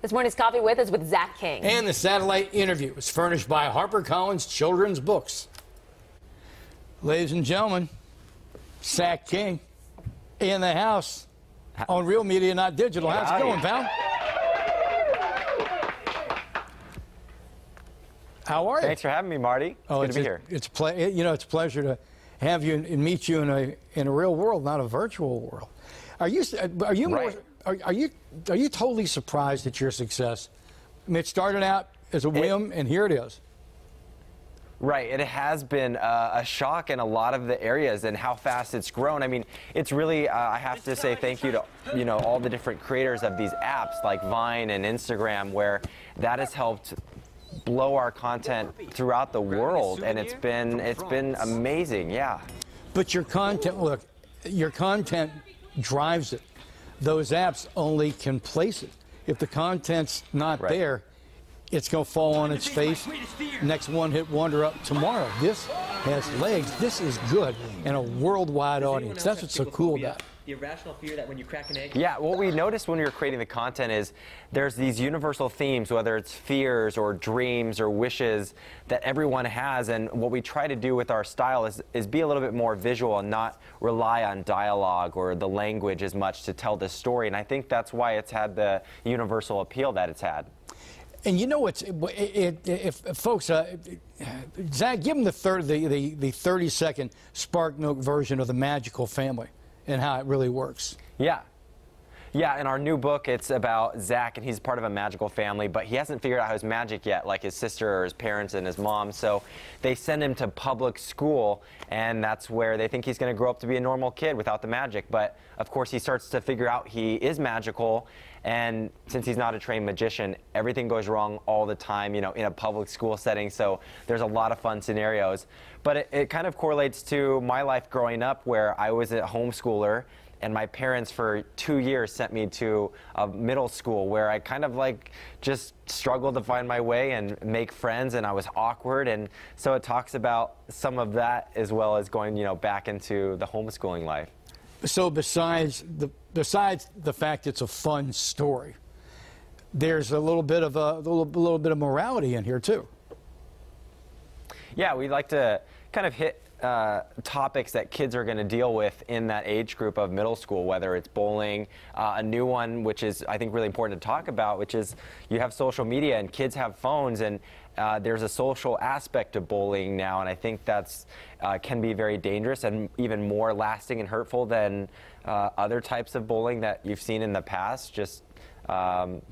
This morning's Coffee With is with Zach King. And the satellite interview is furnished by HarperCollins Children's Books. Ladies and gentlemen, Zach King in the house on Real Media, Not Digital. How's it going, pal? How are you? Thanks for having me, Marty. It's good to be here. It's a pleasure to have you and meet you in a real world, not a virtual world. Are you totally surprised at your success? I mean, it started out as a whim, and here it is. Right. It has been a shock in a lot of the areas and how fast it's grown. I mean, it's really, I have to say thank you to, all the different creators of these apps like Vine and Instagram, where that has helped blow our content throughout the world, and it's been amazing. Yeah. But your content, look, your content drives it. Those apps only can place it. If the content's not there, it's going to fall on its face. Next one-hit wonder up tomorrow. This has legs. This is good, and a worldwide audience. That's what's so cool about it. The irrational fear that when you crack an egg. Yeah, what we noticed when we were creating the content is there's these universal themes, whether it's fears or dreams or wishes that everyone has, and what we try to do with our style is be a little bit more visual and not rely on dialogue or the language as much to tell this story, and I think that's why it's had the universal appeal that it's had. And you know what's, if folks, Zach, give them the 30-second Spark Note version of The Magical Family and how it really works. Yeah. Yeah, in our new book, it's about Zach, and he's part of a magical family, but he hasn't figured out his magic yet, like his sister or his parents and his mom. So they send him to public school, and that's where they think he's going to grow up to be a normal kid without the magic. But, of course, he starts to figure out he is magical, and since he's not a trained magician, everything goes wrong all the time, in a public school setting. So there's a lot of fun scenarios. But it kind of correlates to my life growing up, where I was a homeschooler, and my parents for 2 years sent me to a middle school where I kind of just struggled to find my way and make friends, and I was awkward. And so it talks about some of that as well as going, back into the homeschooling life. So besides the fact it's a fun story, there's a little bit of morality in here too. Yeah, we like to kind of hit topics that kids are going to deal with in that age group of middle school, whether it's bowling, a new one, which is, I think, really important to talk about, which is you have social media and kids have phones, and there's a social aspect to bowling now, and I think that's can be very dangerous and even more lasting and hurtful than other types of bowling that you've seen in the past, just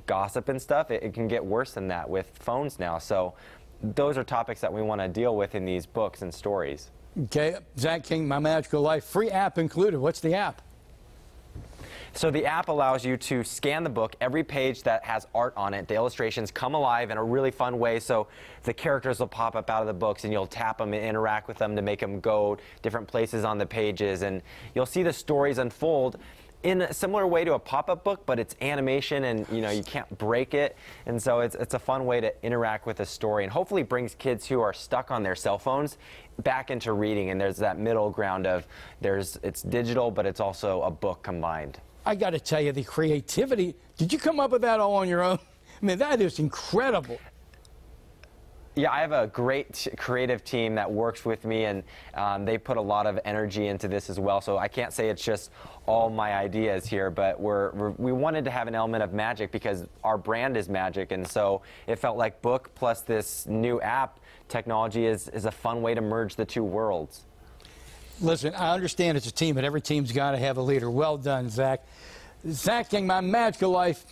gossip and stuff. It can get worse than that with phones now. So those are topics that we want to deal with in these books and stories. Okay, Zach King, My Magical Life, free app included. What's the app? So the app allows you to scan the book. Every page that has art on it, the illustrations come alive in a really fun way. So the characters will pop up out of the books, and you'll tap them and interact with them to make them go different places on the pages. And you'll see the stories unfold in a similar way to a pop-up book, but it's animation, and you can't break it, and so it's a fun way to interact with a story, and hopefully brings kids who are stuck on their cell phones back into reading. And there's that middle ground of it's digital, but it's also a book combined. I got to tell you, the creativity. Did you come up with that all on your own? I mean, that is incredible. Yeah, I have a great creative team that works with me, and they put a lot of energy into this as well. So I can't say it's just all my ideas here, but we wanted to have an element of magic because our brand is magic, and so it felt like book plus this new app technology is a fun way to merge the two worlds. Listen, I understand it's a team, but every team's got to have a leader. Well done, Zach. Zach King, My Magical Life,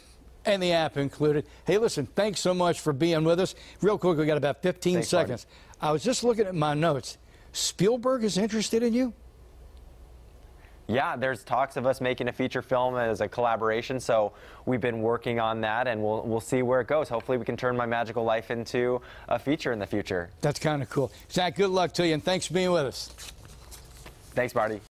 and the app included. Hey, listen, thanks so much for being with us. Real quick, we got about 15 seconds. Martin. I was just looking at my notes. Spielberg is interested in you? Yeah, there's talks of us making a feature film as a collaboration, so we've been working on that, and we'll see where it goes. Hopefully we can turn My Magical Life into a feature in the future. That's kind of cool. Zach, good luck to you, and thanks for being with us. Thanks, Marty.